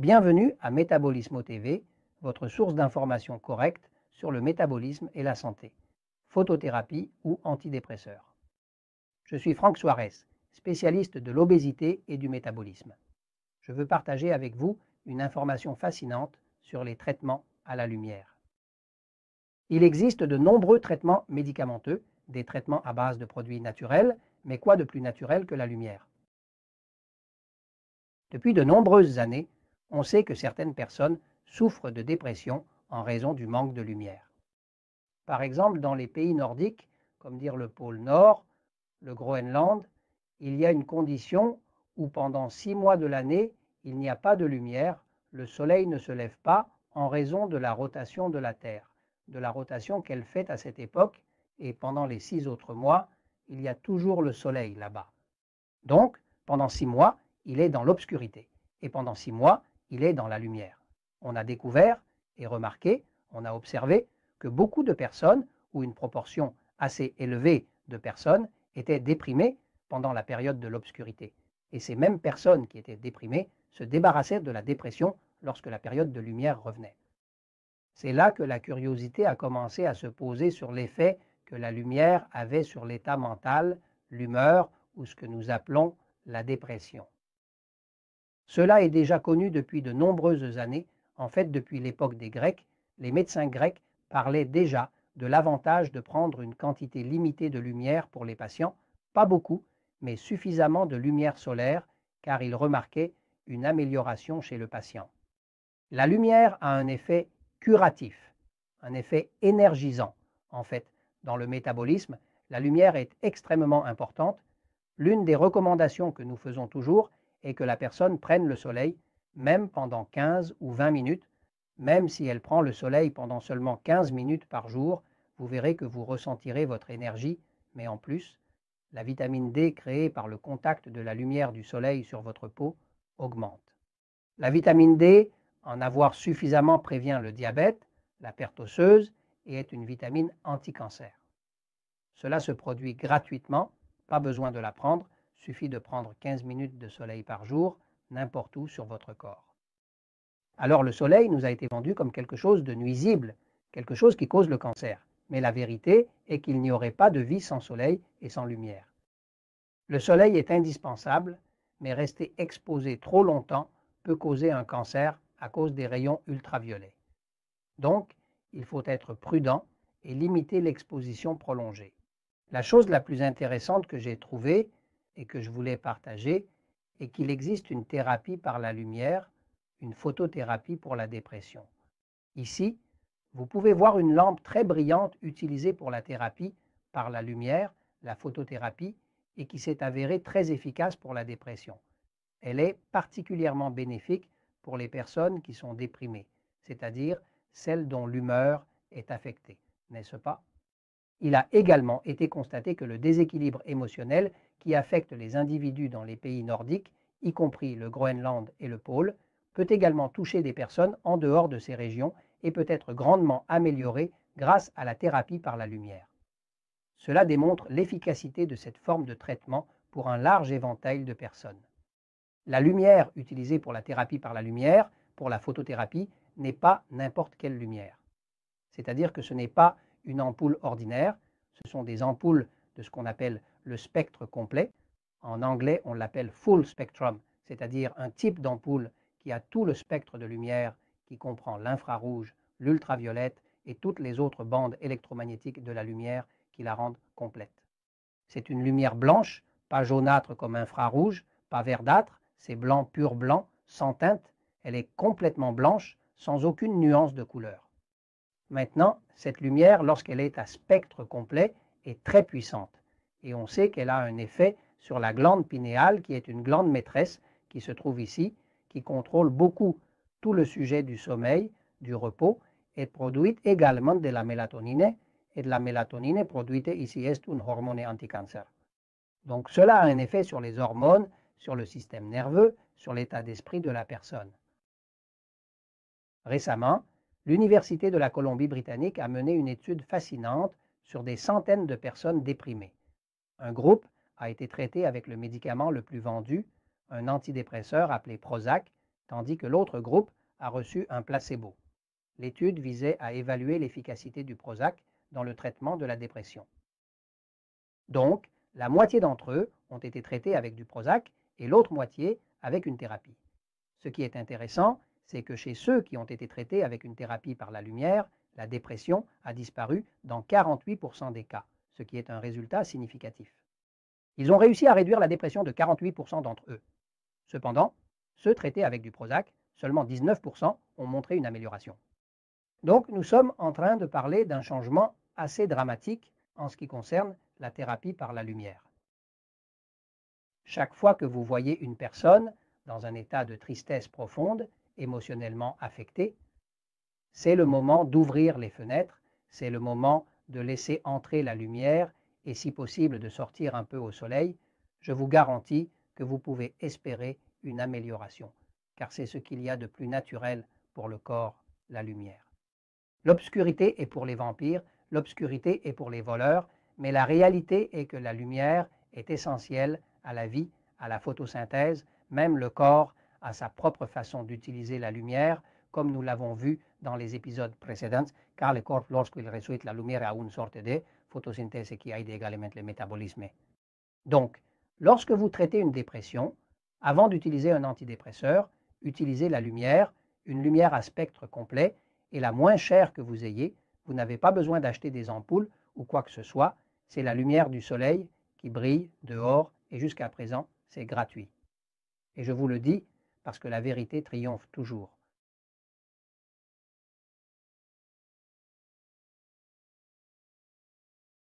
Bienvenue à Métabolismo TV, votre source d'information correcte sur le métabolisme et la santé, photothérapie ou antidépresseurs. Je suis Franck Suarez, spécialiste de l'obésité et du métabolisme. Je veux partager avec vous une information fascinante sur les traitements à la lumière. Il existe de nombreux traitements médicamenteux, des traitements à base de produits naturels, mais quoi de plus naturel que la lumière? Depuis de nombreuses années, on sait que certaines personnes souffrent de dépression en raison du manque de lumière. Par exemple, dans les pays nordiques, comme dire le pôle Nord, le Groenland, il y a une condition où pendant 6 mois de l'année, il n'y a pas de lumière, le soleil ne se lève pas en raison de la rotation de la Terre, de la rotation qu'elle fait à cette époque, et pendant les 6 autres mois, il y a toujours le soleil là-bas. Donc, pendant 6 mois, il est dans l'obscurité, et pendant 6 mois, il est dans la lumière. On a découvert et remarqué, on a observé que beaucoup de personnes, ou une proportion assez élevée de personnes, étaient déprimées pendant la période de l'obscurité. Et ces mêmes personnes qui étaient déprimées se débarrassaient de la dépression lorsque la période de lumière revenait. C'est là que la curiosité a commencé à se poser sur l'effet que la lumière avait sur l'état mental, l'humeur ou ce que nous appelons la dépression. Cela est déjà connu depuis de nombreuses années. En fait, depuis l'époque des Grecs, les médecins grecs parlaient déjà de l'avantage de prendre une quantité limitée de lumière pour les patients, pas beaucoup, mais suffisamment de lumière solaire, car ils remarquaient une amélioration chez le patient. La lumière a un effet curatif, un effet énergisant. En fait, dans le métabolisme, la lumière est extrêmement importante. L'une des recommandations que nous faisons toujours est que la personne prenne le soleil, même pendant 15 ou 20 minutes. Même si elle prend le soleil pendant seulement 15 minutes par jour, vous verrez que vous ressentirez votre énergie, mais en plus, la vitamine D créée par le contact de la lumière du soleil sur votre peau augmente. La vitamine D, en avoir suffisamment prévient le diabète, la perte osseuse et est une vitamine anti-cancer. Cela se produit gratuitement, pas besoin de la prendre, suffit de prendre 15 minutes de soleil par jour, n'importe où sur votre corps. Alors le soleil nous a été vendu comme quelque chose de nuisible, quelque chose qui cause le cancer. Mais la vérité est qu'il n'y aurait pas de vie sans soleil et sans lumière. Le soleil est indispensable, mais rester exposé trop longtemps peut causer un cancer à cause des rayons ultraviolets. Donc, il faut être prudent et limiter l'exposition prolongée. La chose la plus intéressante que j'ai trouvée et que je voulais partager est qu'il existe une thérapie par la lumière, une photothérapie pour la dépression. Ici, vous pouvez voir une lampe très brillante utilisée pour la thérapie par la lumière, la photothérapie, et qui s'est avérée très efficace pour la dépression. Elle est particulièrement bénéfique pour les personnes qui sont déprimées, c'est-à-dire celles dont l'humeur est affectée, n'est-ce pas? Il a également été constaté que le déséquilibre émotionnel qui affecte les individus dans les pays nordiques, y compris le Groenland et le pôle, peut également toucher des personnes en dehors de ces régions et peut être grandement amélioré grâce à la thérapie par la lumière. Cela démontre l'efficacité de cette forme de traitement pour un large éventail de personnes. La lumière utilisée pour la thérapie par la lumière, pour la photothérapie, n'est pas n'importe quelle lumière. C'est-à-dire que ce n'est pas une ampoule ordinaire, ce sont des ampoules de ce qu'on appelle le spectre complet. En anglais, on l'appelle full spectrum, c'est-à-dire un type d'ampoule qui a tout le spectre de lumière qui comprend l'infrarouge, l'ultraviolette et toutes les autres bandes électromagnétiques de la lumière qui la rendent complète. C'est une lumière blanche, pas jaunâtre comme infrarouge, pas verdâtre, c'est blanc pur blanc, sans teinte, elle est complètement blanche, sans aucune nuance de couleur. Maintenant, cette lumière, lorsqu'elle est à spectre complet, est très puissante. Et on sait qu'elle a un effet sur la glande pinéale, qui est une glande maîtresse qui se trouve ici, qui contrôle beaucoup tout le sujet du sommeil, du repos, et produit également de la mélatonine. Et de la mélatonine produite ici est une hormone anti-cancer. Donc cela a un effet sur les hormones, sur le système nerveux, sur l'état d'esprit de la personne. Récemment, l'Université de la Colombie-Britannique a mené une étude fascinante sur des centaines de personnes déprimées. Un groupe a été traité avec le médicament le plus vendu, un antidépresseur appelé Prozac, tandis que l'autre groupe a reçu un placebo. L'étude visait à évaluer l'efficacité du Prozac dans le traitement de la dépression. Donc, la moitié d'entre eux ont été traités avec du Prozac et l'autre moitié avec une thérapie. Ce qui est intéressant, c'est que chez ceux qui ont été traités avec une thérapie par la lumière, la dépression a disparu dans 48% des cas, ce qui est un résultat significatif. Ils ont réussi à réduire la dépression de 48% d'entre eux. Cependant, ceux traités avec du Prozac, seulement 19% ont montré une amélioration. Donc, nous sommes en train de parler d'un changement assez dramatique en ce qui concerne la thérapie par la lumière. Chaque fois que vous voyez une personne dans un état de tristesse profonde, émotionnellement affectée, c'est le moment d'ouvrir les fenêtres, c'est le moment de laisser entrer la lumière et si possible de sortir un peu au soleil. Je vous garantis que vous pouvez espérer une amélioration, car c'est ce qu'il y a de plus naturel pour le corps, la lumière. L'obscurité est pour les vampires, l'obscurité est pour les voleurs, mais la réalité est que la lumière est essentielle à la vie, à la photosynthèse, même le corps a sa propre façon d'utiliser la lumière, comme nous l'avons vu dans les épisodes précédents, car le corps, lorsqu'il reçoit la lumière, a une sorte de photosynthèse qui aide également le métabolisme. Donc, lorsque vous traitez une dépression, avant d'utiliser un antidépresseur, utilisez la lumière, une lumière à spectre complet, et la moins chère que vous ayez. Vous n'avez pas besoin d'acheter des ampoules ou quoi que ce soit. C'est la lumière du soleil qui brille dehors et jusqu'à présent, c'est gratuit. Et je vous le dis parce que la vérité triomphe toujours.